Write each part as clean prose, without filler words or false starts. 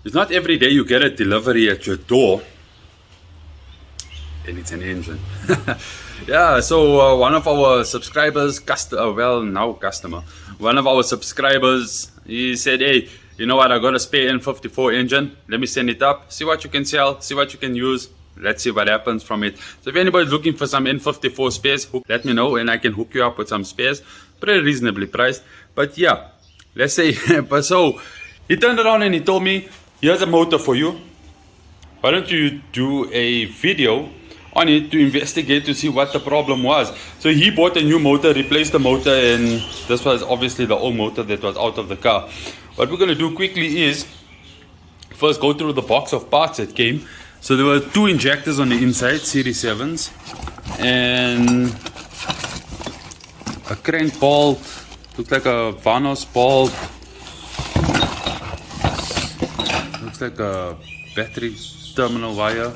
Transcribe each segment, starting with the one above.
It's not every day you get a delivery at your door and it's an engine. Yeah, so one of our subscribers, one of our subscribers, he said, hey, you know what, I got a spare N54 engine, let me send it up, see what you can sell, see what you can use, let's see what happens from it. So if anybody's looking for some N54 spares, let me know and I can hook you up with some spares, pretty reasonably priced. But yeah, let's say, but so he turned around and he told me, here's a motor for you, why don't you do a video on it to investigate to see what the problem was. So he bought a new motor, replaced the motor, and this was obviously the old motor that was out of the car. What we're going to do quickly is first go through the box of parts that came. So there were 2 injectors on the inside, Series 7s, and a crank bolt, looks like a Vanos bolt, looks like a battery terminal wire,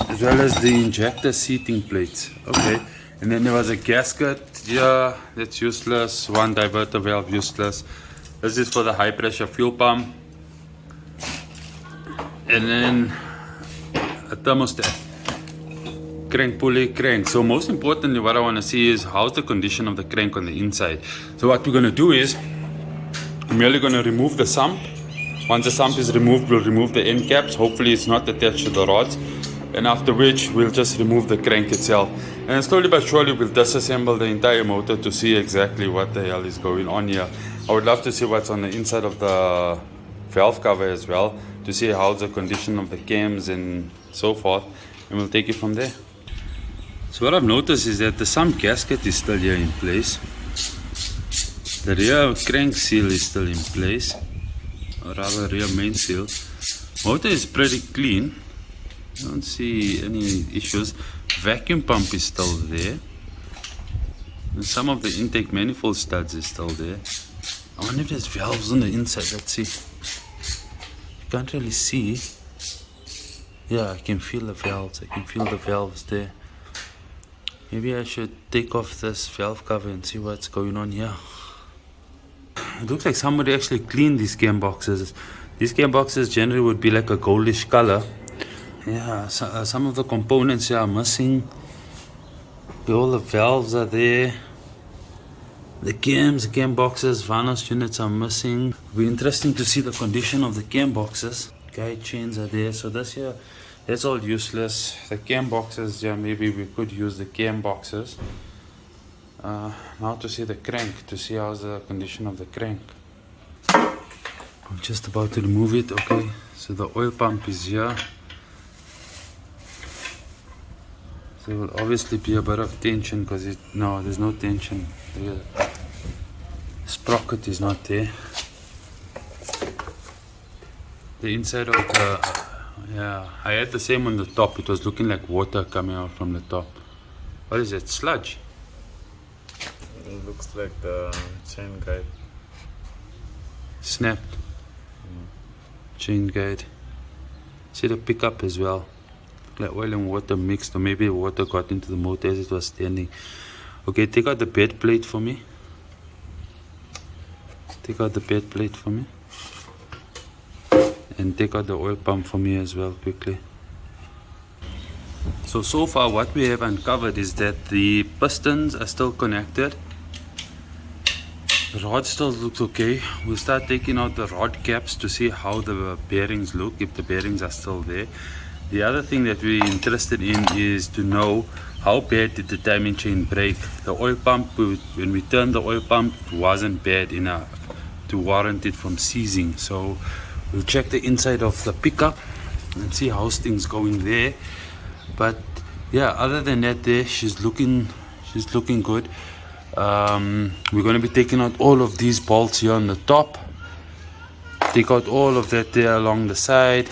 as well as the injector seating plates. Okay, and then there was a gasket, yeah, that's useless, one diverter valve, useless. This is for the high pressure fuel pump, and then a thermostat, crank pulley, crank. So most importantly, what I want to see is how's the condition of the crank on the inside. So what we're going to do is I'm merely going to remove the sump. Once the sump is removed, we'll remove the end caps. Hopefully it's not attached to the rods. And after which we'll just remove the crank itself, and slowly but surely we'll disassemble the entire motor to see exactly what the hell is going on here. I would love to see what's on the inside of the valve cover as well, to see how's the condition of the cams and so forth, and we'll take it from there. So what I've noticed is that the sump gasket is still here in place, the rear crank seal is still in place, or rather rear main seal. Motor is pretty clean, I don't see any issues. Vacuum pump is still there, and some of the intake manifold studs is still there. I wonder if there's valves on the inside. Let's see. You can't really see. Yeah, I can feel the valves. I can feel the valves there. Maybe I should take off this valve cover and see what's going on here. It looks like somebody actually cleaned these cam boxes. These cam boxes generally would be like a goldish color. Yeah, so, some of the components here are missing. All the valves are there. The cam boxes, Vanos units are missing. It'll be interesting to see the condition of the cam boxes. Guide chains are there. So this here, that's all useless. The cam boxes, yeah, maybe we could use the cam boxes. Now to see the crank, to see how's the condition of the crank. I'm just about to remove it. Okay, so the oil pump is here. There will obviously be a bit of tension because no, there's no tension. The sprocket is not there. The inside of the, yeah, I had the same on the top. It was looking like water coming out from the top. What is it? Sludge? It looks like the chain guide. Snapped. Chain guide. See the pickup as well. Like oil and water mixed, or maybe water got into the motor as it was standing. Okay, take out the bed plate for me. Take out the bed plate for me. And take out the oil pump for me as well, quickly. So far what we have uncovered is that the pistons are still connected. The rod still looks okay. We'll start taking out the rod caps to see how the bearings look, if the bearings are still there. The other thing that we're interested in is to know how bad did the timing chain break. The oil pump, when we turned the oil pump, it wasn't bad enough to warrant it from seizing. So we'll check the inside of the pickup and see how's things going there. But yeah, other than that, there she's looking good. We're going to be taking out all of these bolts here on the top. Take out all of that there along the side.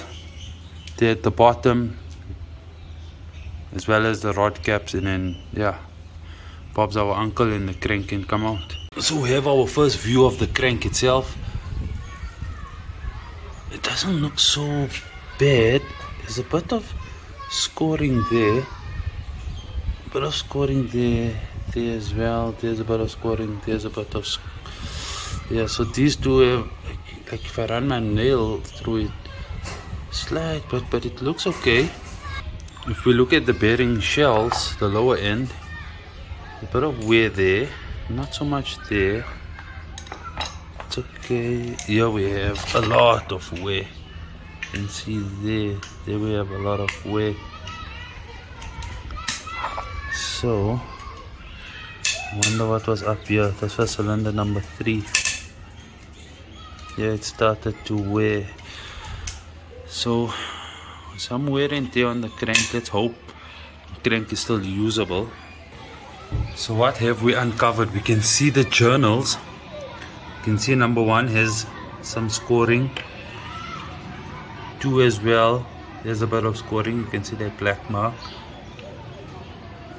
There at the bottom, as well as the rod caps, and then yeah, Bob's our uncle and the crank can come out. So we have our first view of the crank itself. It doesn't look so bad. There's a bit of scoring there, there as well. There's a bit of scoring. There's a bit of Yeah, so these two have, like if I run my nail through it, slight, but it looks okay. If we look at the bearing shells, the lower end, a bit of wear there, not so much there. It's okay. Here we have a lot of wear. You can see there we have a lot of wear. So, I wonder what was up here. This was cylinder number 3. Yeah, it started to wear. So, some wear and tear on the crank. Let's hope the crank is still usable. So what have we uncovered? We can see the journals. You can see number 1 has some scoring. 2 as well. There's a bit of scoring. You can see that black mark.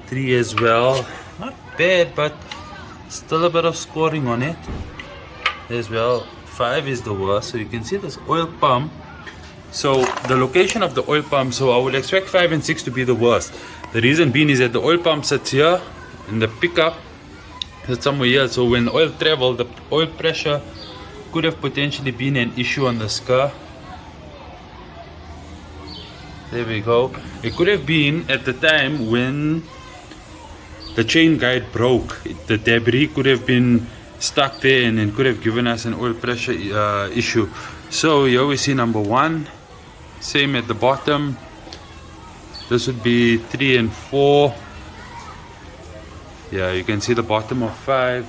3 as well. Not bad, but still a bit of scoring on it as well. 5 is the worst. So you can see this oil pump. So the location of the oil pump, so I would expect 5 and 6 to be the worst. The reason being is that the oil pump sits here and the pickup is somewhere here. So when oil travels, the oil pressure could have potentially been an issue on this car. There we go. It could have been at the time when the chain guide broke. The debris could have been stuck there and could have given us an oil pressure issue. So here we see number 1. Same at the bottom. This would be 3 and 4. Yeah, you can see the bottom of 5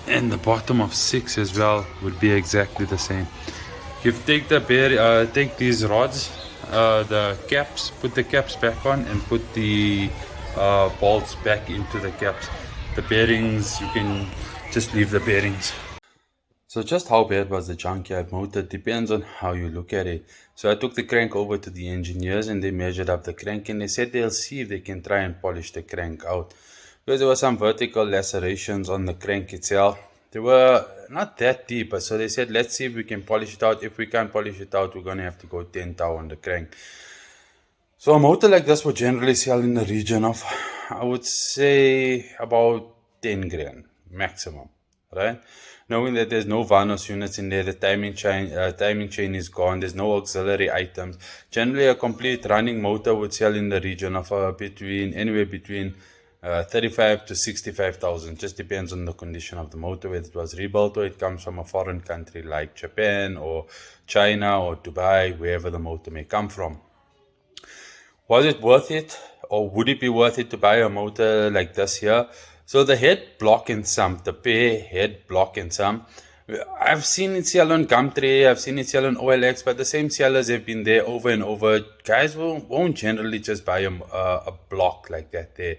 and the bottom of 6 as well would be exactly the same. If you take these rods, the caps, put the caps back on and put the bolts back into the caps. The bearings, you can just leave the bearings. So just how bad was the junkyard motor depends on how you look at it. So I took the crank over to the engineers and they measured up the crank and they said they'll see if they can try and polish the crank out. Because there were some vertical lacerations on the crank itself. They were not that deep, so they said let's see if we can polish it out. If we can't polish it out, we're going to have to go 10 thou on the crank. So a motor like this would generally sell in the region of, I would say, about 10 grand maximum, right? Knowing that there's no Vanos units in there, the timing chain is gone, there's no auxiliary items. Generally, a complete running motor would sell in the region of anywhere between 35 to 65,000. Just depends on the condition of the motor, whether it was rebuilt or it comes from a foreign country like Japan or China or Dubai, wherever the motor may come from. Was it worth it, or would it be worth it to buy a motor like this here? So the head block and some, the pair head block and some, I've seen it sell on Gumtree, I've seen it sell on OLX, but the same sellers have been there over and over. Guys won't generally just buy a block like that there.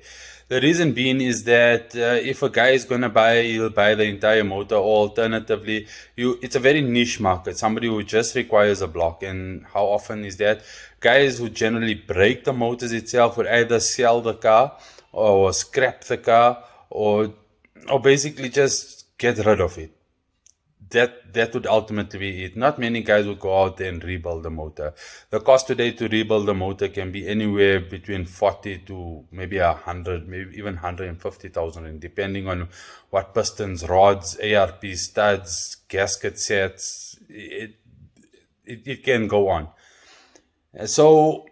The reason being is that if a guy is going to buy, he'll buy the entire motor, or alternatively, it's a very niche market, somebody who just requires a block. And how often is that? Guys who generally break the motors itself would either sell the car or scrap the car or basically just get rid of it. That would ultimately be it. Not many guys would go out there and rebuild the motor. The cost today to rebuild the motor can be anywhere between 40 to maybe 100, maybe even 150,000, depending on what pistons, rods, ARP studs, gasket sets. It can go on. So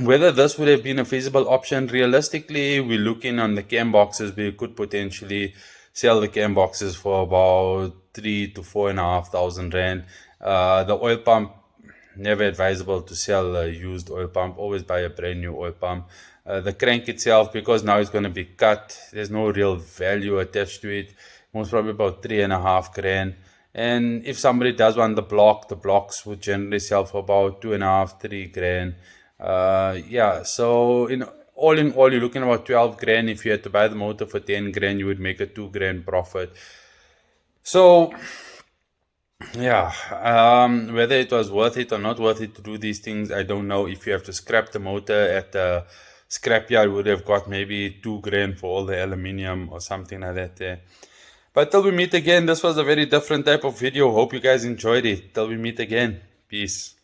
whether this would have been a feasible option, realistically, we're looking on the cam boxes. We could potentially sell the cam boxes for about 3 to 4,500 rand. The oil pump, never advisable to sell a used oil pump. Always buy a brand new oil pump. The crank itself, because now it's going to be cut, there's no real value attached to it. Most probably about 3.5 grand. And if somebody does want the blocks would generally sell for about 2.5, 3 grand. Yeah, so all in all, you're looking about 12 grand. If you had to buy the motor for 10 grand, you would make a 2 grand profit. So, yeah, whether it was worth it or not worth it to do these things, I don't know. If you have to scrap the motor at the scrapyard, would have got maybe 2 grand for all the aluminium or something like that there. But till we meet again, this was a very different type of video. Hope you guys enjoyed it. Till we meet again. Peace.